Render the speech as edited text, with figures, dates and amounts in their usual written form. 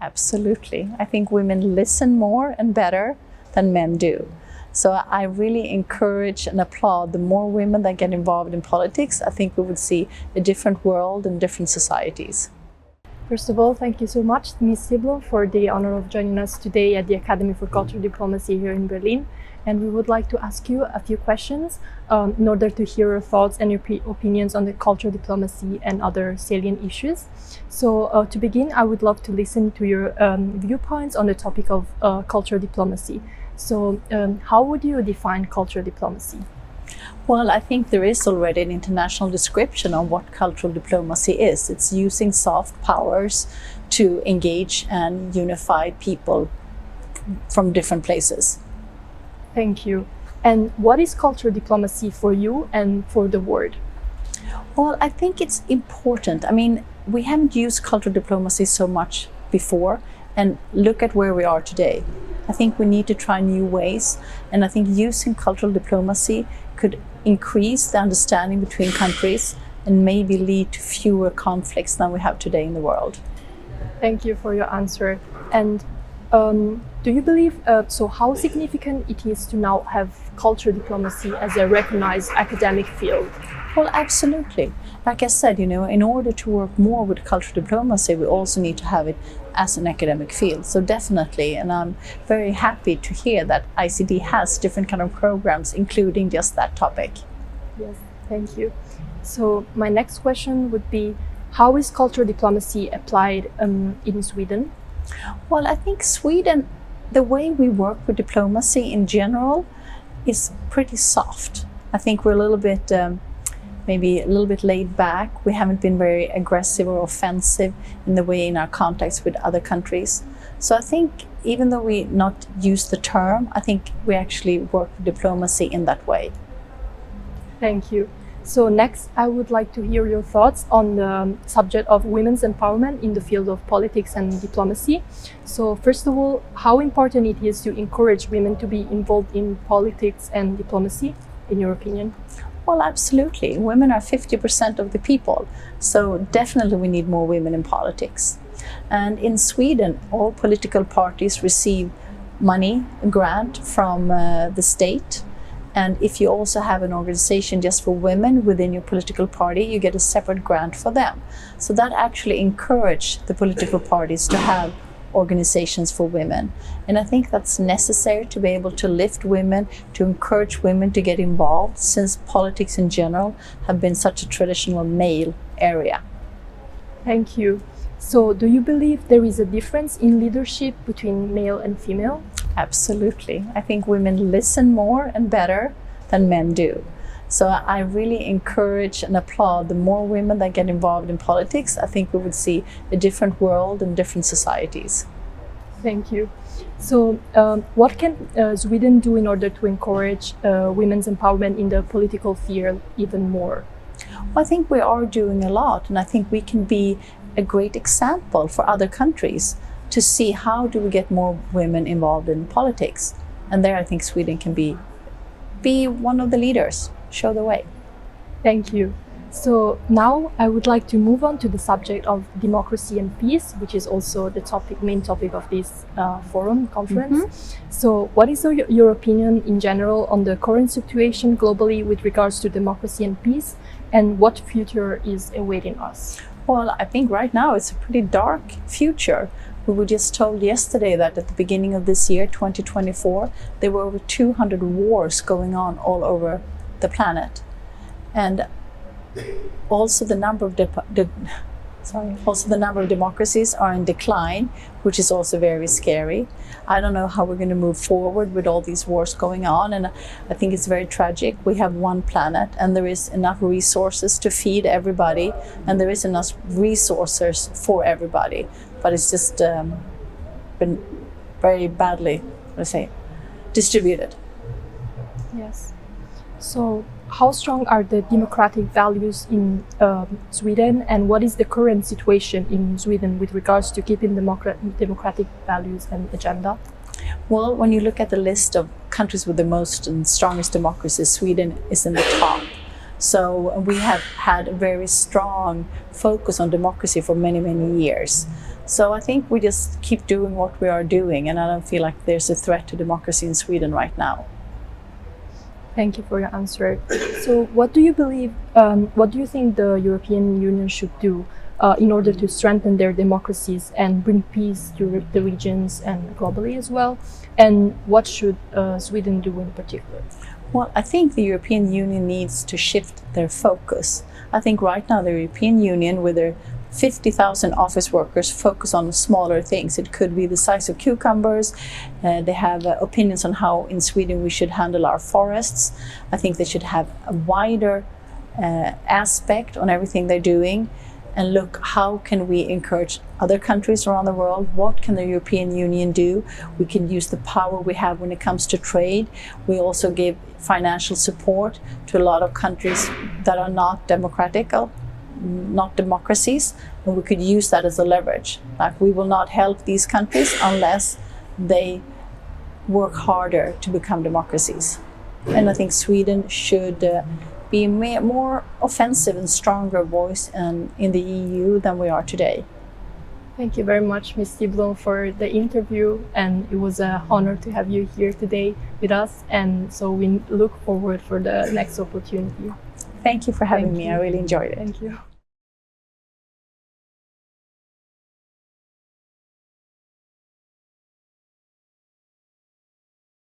Absolutely. I think women listen more and better than men do. So I really encourage and applaud the more women that get involved in politics. I think we would see a different world and different societies. First of all, thank you so much, Ms. Tiblom, for the honor of joining us today at the Academy for Cultural Diplomacy here in Berlin. And we would like to ask you a few questions in order to hear your thoughts and your opinions on the cultural diplomacy and other salient issues. So to begin, I would love to listen to your viewpoints on the topic of cultural diplomacy. So how would you define cultural diplomacy? Well, I think there is already an international description on what cultural diplomacy is. It's using soft powers to engage and unify people from different places. Thank you. And what is cultural diplomacy for you and for the world? Well, I think it's important. I mean, we haven't used cultural diplomacy so much before, and look at where we are today. I think we need to try new ways, and I think using cultural diplomacy could increase the understanding between countries and maybe lead to fewer conflicts than we have today in the world. Thank you for your answer. And do you believe, so how significant it is to now have cultural diplomacy as a recognized academic field? Well, absolutely. Like I said, in order to work more with cultural diplomacy, we also need to have it as an academic field. So definitely, and I'm very happy to hear that ICD has different kind of programs, including just that topic. Yes, thank you. So my next question would be, how is cultural diplomacy applied in Sweden? Well, I think Sweden, the way we work with diplomacy in general is pretty soft. I think we're a little bit maybe a little bit laid back. We haven't been very aggressive or offensive in the way in our contacts with other countries. So I think even though we not use the term, I think we actually work with diplomacy in that way. Thank you. So next, I would like to hear your thoughts on the subject of women's empowerment in the field of politics and diplomacy. So first of all, how important it is to encourage women to be involved in politics and diplomacy, in your opinion? Well, absolutely. Women are 50% of the people. So definitely we need more women in politics. And in Sweden, all political parties receive money, a grant from the state. And if you also have an organization just for women within your political party, you get a separate grant for them. So that actually encourages the political parties to have organizations for women. And I think that's necessary to be able to lift women, to encourage women to get involved, since politics in general have been such a traditional male area. Thank you. So do you believe there is a difference in leadership between male and female? Absolutely. I think women listen more and better than men do. So I really encourage and applaud the more women that get involved in politics. I think we would see a different world and different societies. Thank you. So what can Sweden do in order to encourage women's empowerment in the political field even more? Well, I think we are doing a lot, and I think we can be a great example for other countries to see how do we get more women involved in politics. And there I think Sweden can be one of the leaders, show the way. Thank you. So now I would like to move on to the subject of democracy and peace, which is also the main topic of this conference. Mm-hmm. So what is your opinion in general on the current situation globally with regards to democracy and peace, and what future is awaiting us? Well, I think right now it's a pretty dark future. We were just told yesterday that at the beginning of this year, 2024, there were over 200 wars going on all over the planet. And also the number of democracies are in decline, which is also very scary. I don't know how we're going to move forward with all these wars going on, and I think it's very tragic. We have one planet, and there is enough resources to feed everybody, and there is enough resources for everybody, but it's just been very badly, distributed. Yes. So how strong are the democratic values in Sweden, and what is the current situation in Sweden with regards to keeping democratic values and agenda? Well, when you look at the list of countries with the most and strongest democracies, Sweden is in the top. So we have had a very strong focus on democracy for many, many years. So I think we just keep doing what we are doing, and I don't feel like there's a threat to democracy in Sweden right now. Thank you for your answer. So what do you believe, what do you think the European Union should do in order to strengthen their democracies and bring peace to the regions and globally as well? And what should Sweden do in particular? Well, I think the European Union needs to shift their focus. I think right now the European Union, with their 50,000 office workers, focus on smaller things. It could be the size of cucumbers. They have opinions on how in Sweden we should handle our forests. I think they should have a wider aspect on everything they're doing, and look, how can we encourage other countries around the world? What can the European Union do? We can use the power we have when it comes to trade. We also give financial support to a lot of countries that are not democracies, and we could use that as a leverage. Like, we will not help these countries unless they work harder to become democracies. And I think Sweden should be a more offensive and stronger voice in the EU than we are today. Thank you very much, Ms. Tiblom, for the interview, and it was an honor to have you here today with us, and so we look forward for the next opportunity. Thank you for having me. I really enjoyed it. Thank you.